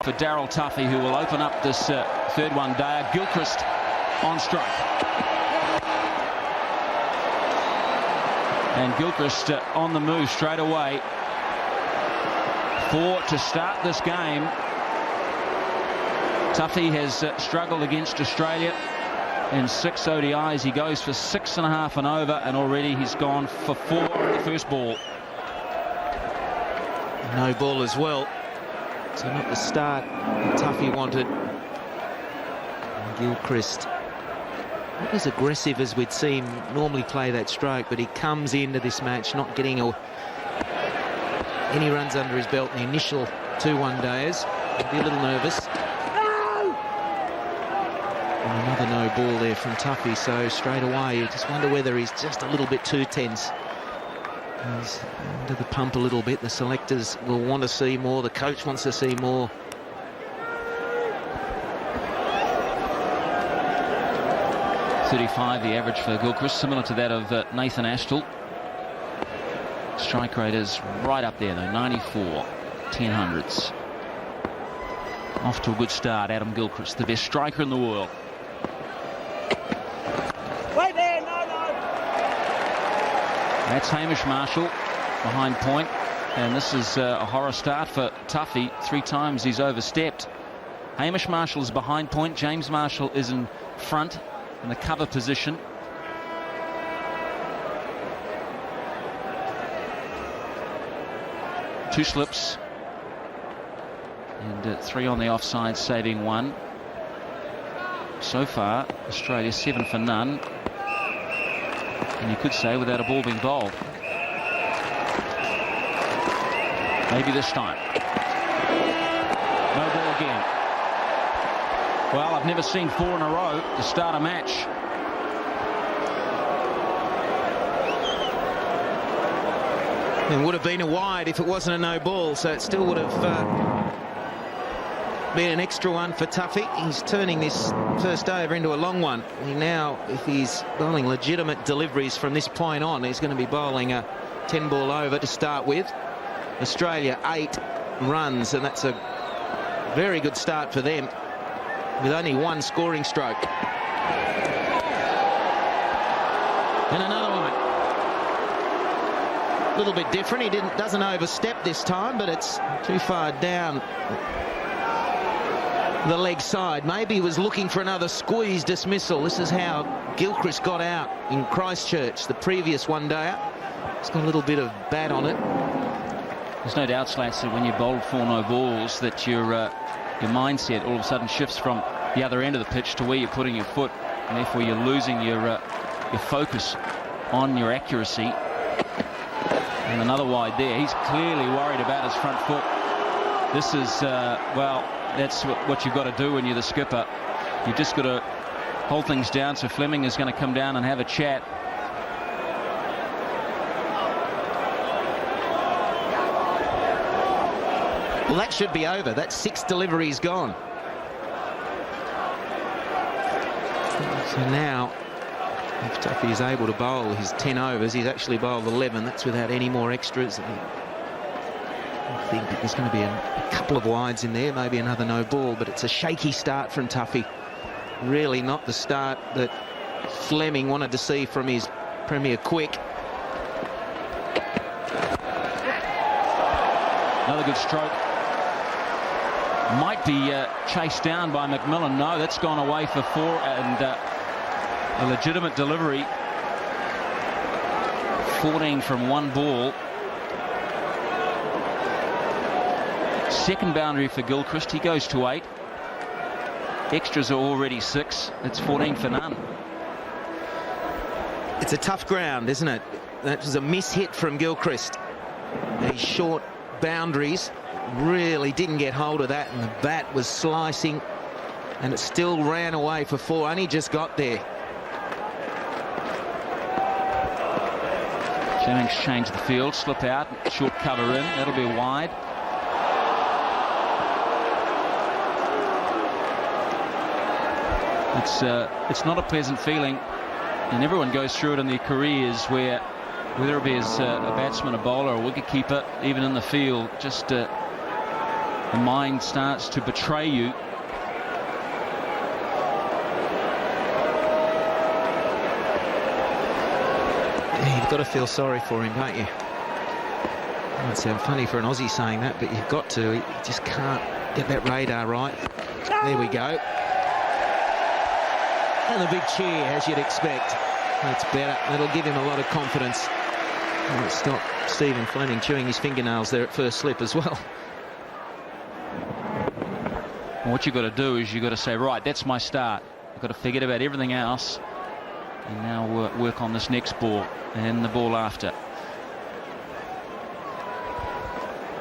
for Daryl Tuffey, who will open up this third one-dayer. Gilchrist on strike. And Gilchrist on the move straight away. 4 to start this game. Tuffey has struggled against Australia in 6 ODIs. He goes for 6.5 and over, and already he's gone for 4 on the first ball. No ball as well. So not the start Tuffey wanted. And Gilchrist, not as aggressive as we'd see him normally play that stroke, but he comes into this match not getting any runs under his belt in the initial 2 one-dayers. He'll be a little nervous. And another no ball there from Tuffey, so straight away you just wonder whether he's just a little bit too tense. He's under the pump a little bit. The selectors will want to see more. The coach wants to see more. .35 the average for Gilchrist, similar to that of Nathan Astle. Strike rate is right up there though, 94, 10 Off to a good start, Adam Gilchrist, the best striker in the world. Wait there, no. That's Hamish Marshall behind point, and this is a horror start for Tuffey. 3 times he's overstepped. Hamish Marshall is behind point, James Marshall is in front in the cover position. Two slips and 3 on the offside, saving 1. So far Australia 7 for none, and you could say without a ball being bowled. Maybe this time. No ball again. Well, I've never seen 4 in a row to start a match. It would have been a wide if it wasn't a no ball, so it still would have been an extra one for Tuffey. He's turning this first over into a long one. He now, if he's bowling legitimate deliveries from this point on, he's going to be bowling a 10 ball over to start with. Australia 8 runs, and that's a very good start for them with only 1 scoring stroke. And another one. A little bit different. He doesn't overstep this time, but it's too far down the leg side. Maybe he was looking for another squeeze dismissal. This is how Gilchrist got out in Christchurch the previous one-dayer. It's got a little bit of bat on it. There's no doubt, Slats, that when you bowl 4 no balls, that your mindset all of a sudden shifts from the other end of the pitch to where you're putting your foot, and therefore you're losing your focus on your accuracy. And another wide there. He's clearly worried about his front foot. This is, well, that's what you've got to do when you're the skipper. You've just got to hold things down, so Fleming is going to come down and have a chat. Well, that should be over. That's 6 deliveries gone. So now, if Tuffey is able to bowl his 10 overs, he's actually bowled 11. That's without any more extras. I think that there's going to be a couple of wides in there, maybe another no ball, but it's a shaky start from Tuffey. Really not the start that Fleming wanted to see from his Premier quick. Another good stroke. Might be chased down by McMillan. No, that's gone away for 4, and a legitimate delivery. 14 from 1 ball. Second boundary for Gilchrist. He goes to 8. Extras are already 6. It's 14 for none. It's a tough ground, isn't it? That was a miss-hit from Gilchrist. These short boundaries really didn't get hold of that, and the bat was slicing, and it still ran away for 4. Only just got there. Jennings changed the field, slip out, short cover in. That'll be wide. It's not a pleasant feeling, and everyone goes through it in their careers, where whether it be as a batsman, a bowler, a wicketkeeper, even in the field, just the mind starts to betray you. Yeah, you've got to feel sorry for him, don't you? It might sound funny for an Aussie saying that, but you've got to. He just can't get that radar right. There we go. And a big cheer, as you'd expect. That's better. That'll give him a lot of confidence. And it's not Stephen Fleming chewing his fingernails there at first slip as well. And what you've got to do is you've got to say, right, that's my start. I've got to forget about everything else and now work on this next ball and the ball after.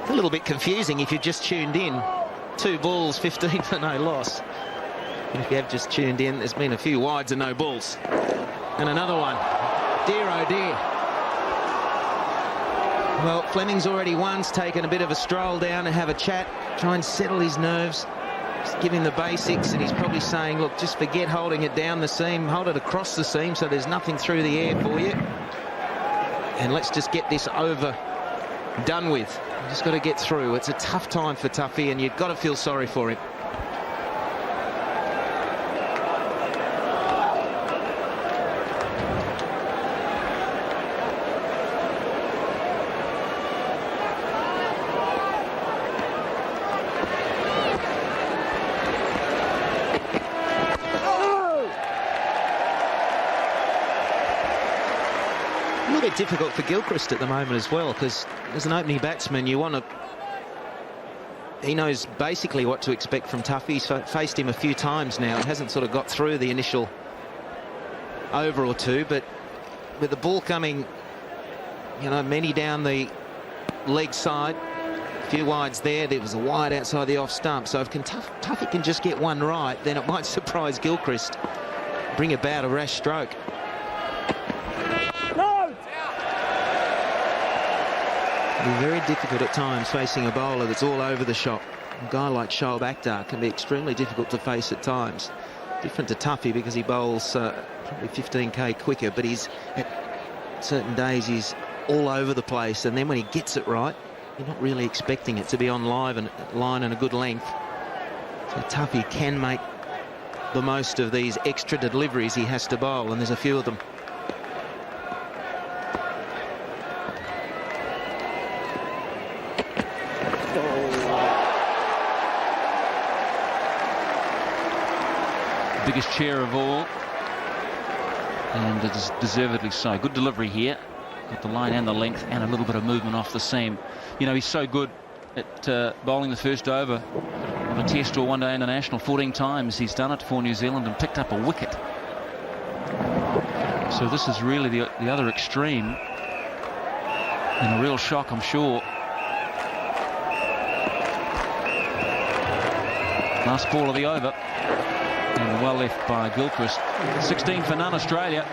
A little bit confusing if you've just tuned in. 2 balls, 15 for no loss. And if you have just tuned in, there's been a few wides and no balls. And another one. Dear oh dear. Well, Fleming's already once taken a bit of a stroll down to have a chat, try and settle his nerves, just give him the basics, and he's probably saying, look, just forget holding it down the seam, hold it across the seam so there's nothing through the air for you. And let's just get this over, done with. You've just got to get through. It's a tough time for Tuffey, and you've got to feel sorry for him. A little bit difficult for Gilchrist at the moment as well, because as an opening batsman you want to... He knows basically what to expect from Tuffey. He's faced him a few times now. He hasn't sort of got through the initial over or two, but with the ball coming, you know, many down the leg side, a few wides there was a wide outside the off stump, so if Tuffey can just get one right, then it might surprise Gilchrist, bring about a rash stroke. It'll be very difficult at times facing a bowler that's all over the shop. A guy like Shoaib Akhtar can be extremely difficult to face at times. Different to Tuffey because he bowls probably 15k quicker, but he's at certain days he's all over the place, and then when he gets it right, you're not really expecting it to be on line and a good length. So Tuffey can make the most of these extra deliveries he has to bowl, and there's a few of them. Biggest chair of all, and it is deservedly so. Good delivery here, got the line and the length and a little bit of movement off the seam. You know, he's so good at bowling the first over of a test or one-day international. 14 times he's done it for New Zealand and picked up a wicket. So this is really the other extreme, and a real shock, I'm sure. Last ball of the over. And well left by Gilchrist. 16 for none, Australia.